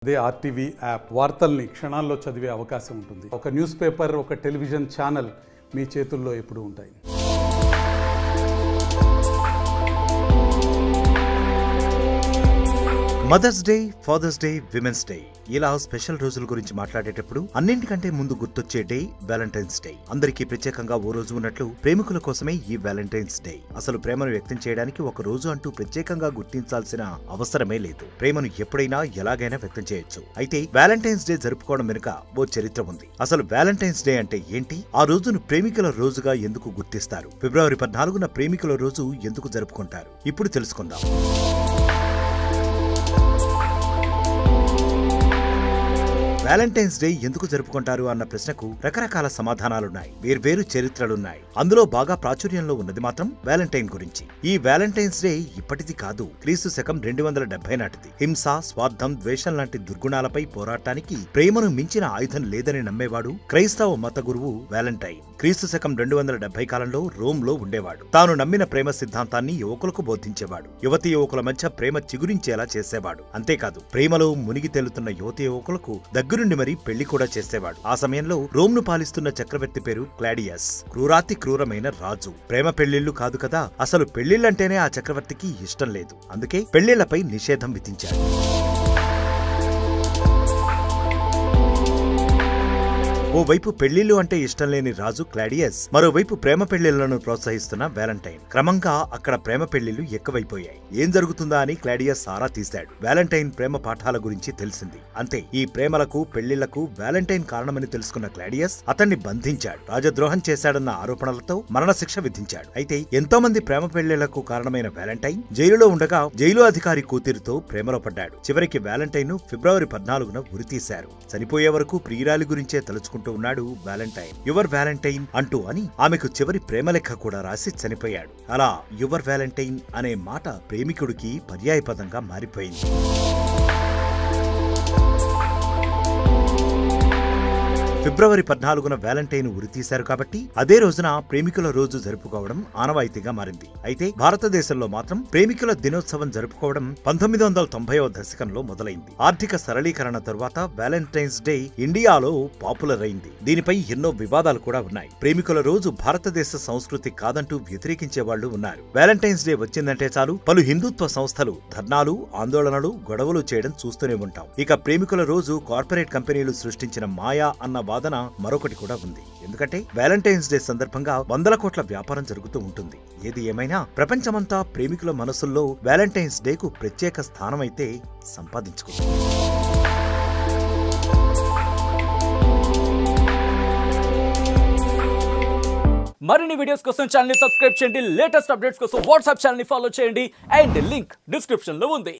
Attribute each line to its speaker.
Speaker 1: అదే RTV app వార్తల్ని క్షణాల్లో చదివే అవకాశం ఉంటుంది. ఒక న్యూస్ పేపర్, ఒక టెలివిజన్ ఛానల్ మీ చేతుల్లో ఎప్పుడూ ఉంటాయి.
Speaker 2: Mother's day, father's day, women's day ఇలా స్పెషల్ రోజుల గురించి మాట్లాడేటప్పుడు అన్నింటికంటే ముందు గుర్తొచ్చే డే వ్యాలంటైన్స్ డే. అందరికీ ప్రత్యేకంగా ఓ రోజు ఉన్నట్లు ప్రేమికుల కోసమే ఈ వ్యాలంటైన్స్ డే. అసలు ప్రేమను వ్యక్తం చేయడానికి ఒక రోజు అంటూ ప్రత్యేకంగా గుర్తించాల్సిన అవసరమే లేదు. ప్రేమను ఎప్పుడైనా ఎలాగైనా వ్యక్తం చేయొచ్చు. అయితే వ్యాలంటైన్స్ డే జరుపుకోవడం వెనుక ఓ చరిత్ర ఉంది. అసలు వ్యాలంటైన్స్ డే అంటే ఏంటి? ఆ రోజును ప్రేమికుల రోజుగా ఎందుకు గుర్తిస్తారు? ఫిబ్రవరి 14న ప్రేమికుల రోజు ఎందుకు జరుపుకుంటారు? ఇప్పుడు తెలుసుకుందాం. వ్యాలంటైన్స్ డే ఎందుకు జరుపుకుంటారు అన్న ప్రశ్నకు రకరకాల సమాధానాలున్నాయి. వేర్వేరు చరిత్రలున్నాయి. అందులో బాగా ప్రాచుర్యంలో ఉన్నది మాత్రం వ్యాలంటైన్ గురించి. ఈ వ్యాలంటైన్స్ డే ఇప్పటిది కాదు, క్రీస్తు శకం 270 నాటిది. హింస, స్వార్థం, ద్వేషం లాంటి దుర్గుణాలపై పోరాటానికి ప్రేమను మించిన ఆయుధం లేదని నమ్మేవాడు క్రైస్తవ మత గురువు వ్యాలంటైన్. క్రీస్తు శకం 270 కాలంలో రోమ్ లో ఉండేవాడు. తాను నమ్మిన ప్రేమ సిద్ధాంతాన్ని యువకులకు బోధించేవాడు. యువతీ యువకుల మధ్య ప్రేమ చిగురించేలా చేసేవాడు. అంతేకాదు, ప్రేమలో మునిగి తేలుతున్న యువతీ యువకులకు దగ్గరుండి మరీ పెళ్లి కూడా చేసేవాడు. ఆ సమయంలో రోమ్ ను పాలిస్తున్న చక్రవర్తి పేరు క్లాడియస్. క్రూరాతి క్రూరమైన రాజు. ప్రేమ పెళ్లిళ్లు కాదు కదా, అసలు పెళ్లిళ్లంటేనే ఆ చక్రవర్తికి ఇష్టం లేదు. అందుకే పెళ్లిళ్లపై నిషేధం విధించాడు. ఓవైపు పెళ్లిళ్లు అంటే ఇష్టం లేని రాజు క్లాడియస్, మరోవైపు ప్రేమ పెళ్లిళ్లను ప్రోత్సహిస్తున్న వ్యాలంటైన్. క్రమంగా అక్కడ ప్రేమ పెళ్లిళ్లు ఎక్కువైపోయాయి. ఏం జరుగుతుందా అని క్లాడియస్ సారా తీశాడు. వ్యాలంటైన్ ప్రేమ పాఠాల గురించి తెలిసింది. అంతే, ఈ ప్రేమలకు పెళ్లిళ్లకు వ్యాలంటైన్ కారణమని తెలుసుకున్న క్లాడియస్ అతన్ని బంధించాడు. రాజద్రోహం చేశాడన్న ఆరోపణలతో మరణశిక్ష విధించాడు. అయితే ఎంతో మంది ప్రేమ పెళ్లిళ్లకు కారణమైన వ్యాలంటైన్ జైలులో ఉండగా జైలు అధికారి కూతురితో ప్రేమలో పడ్డాడు. చివరికి వ్యాలంటైన్ ను ఫిబ్రవరి 14న ఉరితీశారు. చనిపోయే వరకు ప్రియురాలి గురించే తలుచుకుంటూ ఉన్నాడు వ్యాలంటైన్. యువర్ వ్యాలంటైన్ అంటూ అని ఆమెకు చివరి ప్రేమలేఖ కూడా రాసి చనిపోయాడు. అలా యువర్ వ్యాలంటైన్ అనే మాట ప్రేమికుడికి పర్యాయపదంగా మారిపోయింది. ఫిబ్రవరి 14న వ్యాలంటైన్ ఉరితీశారు కాబట్టి అదే రోజున ప్రేమికుల రోజు జరుపుకోవడం ఆనవాయితీగా మారింది. అయితే భారతదేశంలో మాత్రం ప్రేమికుల దినోత్సవం జరుపుకోవడం 1990వ దశకంలో మొదలైంది. ఆర్థిక సరళీకరణ తరువాత వ్యాలంటైన్స్ డే ఇండియాలో పాపులర్ అయింది. దీనిపై ఎన్నో వివాదాలు కూడా ఉన్నాయి. ప్రేమికుల రోజు భారతదేశ సంస్కృతి కాదంటూ వ్యతిరేకించే వాళ్లు ఉన్నారు. వ్యాలంటైన్స్ డే వచ్చిందంటే చాలు పలు హిందుత్వ సంస్థలు ధర్నాలు, ఆందోళనలు, గొడవలు చేయడం చూస్తూనే ఉంటాం. ఇక ప్రేమికుల రోజు కార్పొరేట్ కంపెనీలు సృష్టించిన మాయా అన్న వాదన మరొకటి కూడా ఉంది. ఎందుకంటే వ్యాలంటైన్స్ డే సందర్భంగా 100 కోట్ల వ్యాపారం జరుగుతూ ఉంటుంది. ఏది ఏమైనా ప్రపంచమంతా ప్రేమికుల మనసుల్లో వ్యాలంటైన్స్ డే కు ప్రత్యేక స్థానం అయితే సంపాదించుకుంది.
Speaker 3: మరిన్ని వీడియోస్ కోసం ఛానల్ ని సబ్స్క్రైబ్ చేయండి. లేటెస్ట్ అప్డేట్స్ కోసం వాట్సాప్ ఛానల్ ని ఫాలో చేయండి. అండ్ లింక్ డిస్క్రిప్షన్ లో ఉంది.